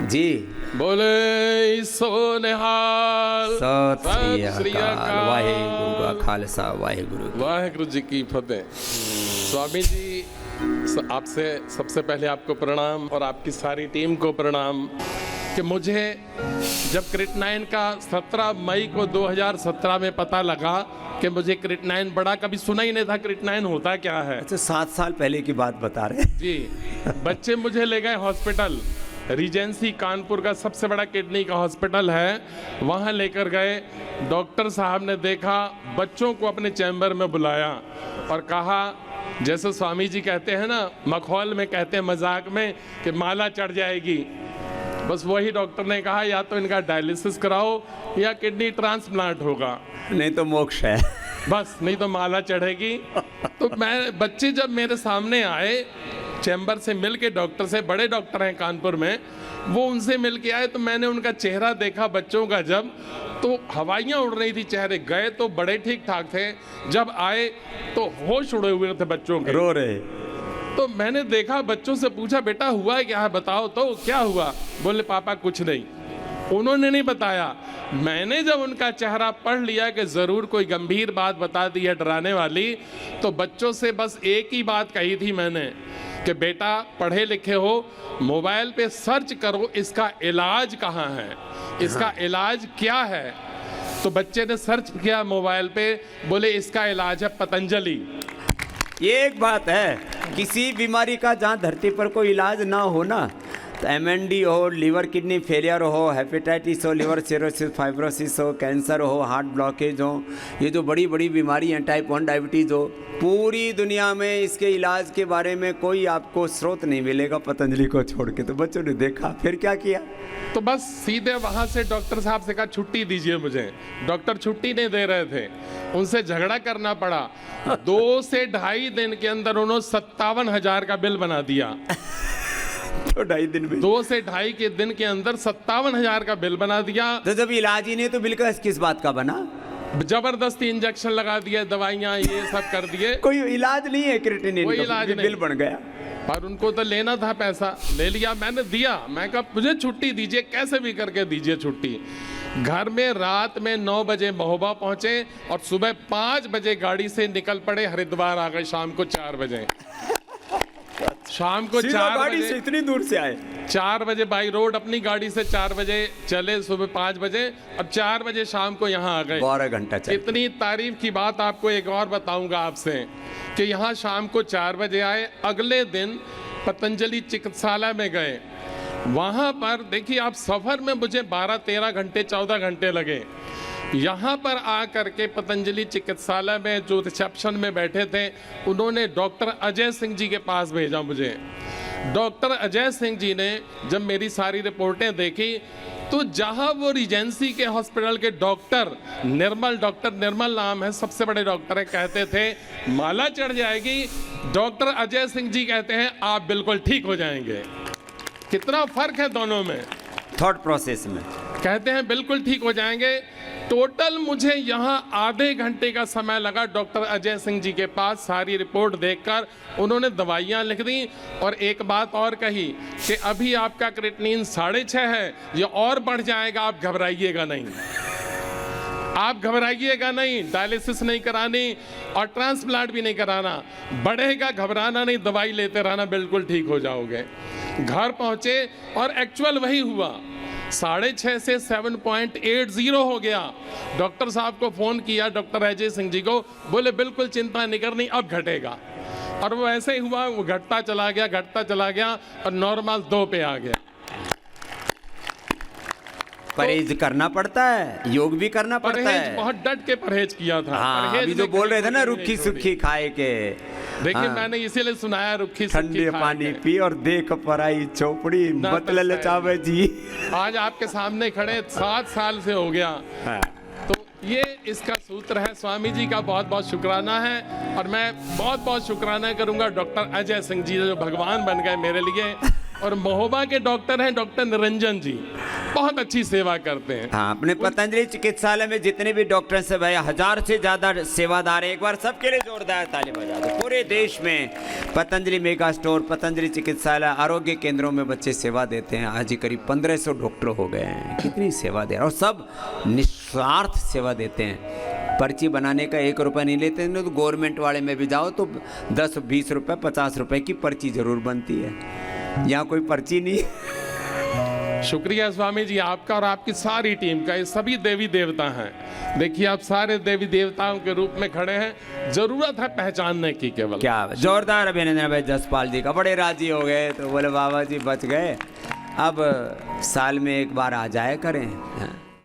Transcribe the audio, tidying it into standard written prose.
जी बोले सो निहाल। सत श्री अकाल। वाहेगुरु का खालसा वाहेगुरु वाहेगुरु जी की फतेह। स्वामी जी, आपसे सबसे पहले आपको प्रणाम और आपकी सारी टीम को प्रणाम कि मुझे जब क्रिएटिनिन का 17 मई को 2017 में पता लगा कि मुझे क्रिएटिनिन बढ़ा, कभी सुना ही नहीं था क्रिएटिनिन होता क्या है। अच्छा, 7 साल पहले की बात बता रहे हैं जी। बच्चे मुझे ले गए हॉस्पिटल, रीजेंसी कानपुर का सबसे बड़ा किडनी का हॉस्पिटल है, वहाँ लेकर गए। डॉक्टर साहब ने देखा, बच्चों को अपने चैम्बर में बुलाया और कहा, जैसे स्वामी जी कहते हैं ना, मखौल में कहते हैं मजाक में कि माला चढ़ जाएगी, बस वही डॉक्टर ने कहा या तो इनका डायलिसिस कराओ या किडनी ट्रांसप्लांट होगा, नहीं तो मोक्ष है। बस नहीं तो माला चढ़ेगी। तो मैं, बच्चे जब मेरे सामने आए चैम्बर से मिल के, डॉक्टर से, बड़े डॉक्टर हैं कानपुर में, वो उनसे मिल के आए, तो मैंने उनका चेहरा देखा बच्चों का, जब तो हवाइयाँ उड़ रही थी चेहरे। गए तो बड़े ठीक ठाक थे, जब आए तो होश उड़े हुए थे बच्चों के, रो रहे। तो मैंने देखा, बच्चों से पूछा, बेटा हुआ क्या है, बताओ तो क्या हुआ। बोले पापा कुछ नहीं। उन्होंने नहीं बताया। मैंने जब उनका चेहरा पढ़ लिया कि ज़रूर कोई गंभीर बात बता दी है, डराने वाली, तो बच्चों से बस एक ही बात कही थी मैंने कि बेटा पढ़े लिखे हो, मोबाइल पे सर्च करो इसका इलाज कहाँ है, इसका इलाज क्या है। तो बच्चे ने सर्च किया मोबाइल पे, बोले इसका इलाज है पतंजलि। ये एक बात है, किसी बीमारी का जहाँ धरती पर कोई इलाज ना हो ना, तो MND हो, लीवर किडनी फेलियर हो, हेपेटाइटिस हो, लिवर सिरोसिस, फाइब्रोसिस हो, कैंसर हो, हार्ट ब्लॉकेज हो, ये जो बड़ी बड़ी बीमारी हैं, टाइप 1 डायबिटीज़ हो, पूरी दुनिया में इसके इलाज के बारे में कोई आपको स्रोत नहीं मिलेगा पतंजलि को छोड़ के। तो बच्चों ने देखा, फिर क्या किया? तो बस सीधे वहाँ से डॉक्टर साहब से कहा छुट्टी दीजिए मुझे। डॉक्टर छुट्टी नहीं दे रहे थे, उनसे झगड़ा करना पड़ा। 2 से ढाई दिन के अंदर उन्होंने 57,000 का बिल बना दिया। तो 2.5 दिन में 2 से ढाई के दिन के अंदर 57,000 का बिल बना दिया। तो जब इलाज ही नहीं तो बिल का किस बात का बना? जबरदस्ती इंजेक्शन लगा दिए, दवाइयाँ ये सब कर दिए। कोई इलाज नहीं है क्रिएटिनिन कोई का, इलाज बिल नहीं। बन गया। पर उनको तो लेना था पैसा, ले लिया। मैंने दिया, मैं कहा मुझे छुट्टी दीजिए, कैसे भी करके दीजिए छुट्टी। घर में रात में 9 बजे महोबा पहुंचे और सुबह 5 बजे गाड़ी से निकल पड़े, हरिद्वार आ गए शाम को 4 बजे। शाम को 4 गाड़ी बजे से इतनी दूर से आए, 4 बजे बाई रोड अपनी गाड़ी से 4 बजे चले, सुबह 5 बजे, अब 4 बजे शाम को यहाँ आ गए। 12 घंटा चले। इतनी तारीफ की बात आपको एक और बताऊंगा आपसे कि यहाँ शाम को 4 बजे आए, अगले दिन पतंजलि चिकित्सालय में गए। वहाँ पर देखिए आप, सफ़र में मुझे 12-13 घंटे 14 घंटे लगे। यहाँ पर आ करके पतंजलि चिकित्सालय में जो रिसेप्शन में बैठे थे, उन्होंने डॉक्टर अजय सिंह जी के पास भेजा मुझे। डॉक्टर अजय सिंह जी ने जब मेरी सारी रिपोर्टें देखी, तो जहाँ वो रीजेंसी के हॉस्पिटल के डॉक्टर निर्मल नाम है, सबसे बड़े डॉक्टर है, कहते थे माला चढ़ जाएगी, डॉक्टर अजय सिंह जी कहते हैं आप बिल्कुल ठीक हो जाएंगे। कितना फर्क है दोनों में, थॉट प्रोसेस में। कहते हैं बिल्कुल ठीक हो जाएंगे। टोटल मुझे यहाँ आधे घंटे का समय लगा डॉक्टर अजय सिंह जी के पास सारी रिपोर्ट देखकर। उन्होंने दवाइयाँ लिख दी और एक बात और कही कि अभी आपका क्रिएटिनिन 6.5 है, ये और बढ़ जाएगा, आप घबराइएगा नहीं, आप घबराइएगा नहीं, डायलिसिस नहीं करानी और ट्रांसप्लांट भी नहीं कराना, बढ़ेगा घबराना नहीं, दवाई लेते रहना, बिल्कुल ठीक हो जाओगे। घर पहुँचे और एक्चुअल वही हुआ, 6.5 से 7.80 हो गया। डॉक्टर साहब को फ़ोन किया, डॉक्टर अजय सिंह जी को, बोले बिल्कुल चिंता नहीं करनी, अब घटेगा। और वो ऐसे ही हुआ, वो घटता चला गया और नॉर्मल 2 पे आ गया। परहेज करना पड़ता है, योग भी करना पड़ता है। बहुत डट के परहेज किया था। हाँ, अभी जो बोल रहे थे ना, रुखी सुखी खाए के, देखिए मैंने इसीलिए सुनाया, रुखी सुखी ठंडे पानी पी और देख पराई चौपड़ी मत ललचावे जी। आज आपके सामने खड़े 7 साल से हो गया। तो ये इसका सूत्र है। स्वामी जी का बहुत बहुत शुक्राना है और मैं बहुत बहुत शुक्राना करूंगा डॉक्टर अजय सिंह जी जो भगवान बन गए मेरे लिए। और महोबा के डॉक्टर हैं डॉक्टर निरंजन जी, बहुत अच्छी सेवा करते हैं। हाँ, अपने पतंजलि चिकित्सालय में जितने भी डॉक्टर हैं भाई 1000 से ज़्यादा सेवादार हैं। एक बार सबके लिए जोरदार ताली बजा दो। पूरे देश में पतंजलि मेगा स्टोर, पतंजलि चिकित्सालय, आरोग्य केंद्रों में बच्चे सेवा देते हैं। आज ही करीब 1500 डॉक्टर हो गए हैं। कितनी सेवा दे रहे हैं, और सब निस्वार्थ सेवा देते हैं। पर्ची बनाने का 1 रुपया नहीं लेते हैं। तो गवर्नमेंट वाले में भी जाओ तो 10, 20 रुपये, 50 रुपये की पर्ची जरूर बनती है। यहाँ कोई पर्ची नहीं। शुक्रिया स्वामी जी आपका और आपकी सारी टीम का। ये सभी देवी देवता हैं। देखिए आप सारे देवी देवताओं के रूप में खड़े हैं। जरूरत है पहचानने की केवल। क्या जोरदार अभिनंदन भाई जसपाल जी का। बड़े राजी हो गए तो बोले बाबा जी बच गए, अब साल में एक बार आ जाया करें। हाँ।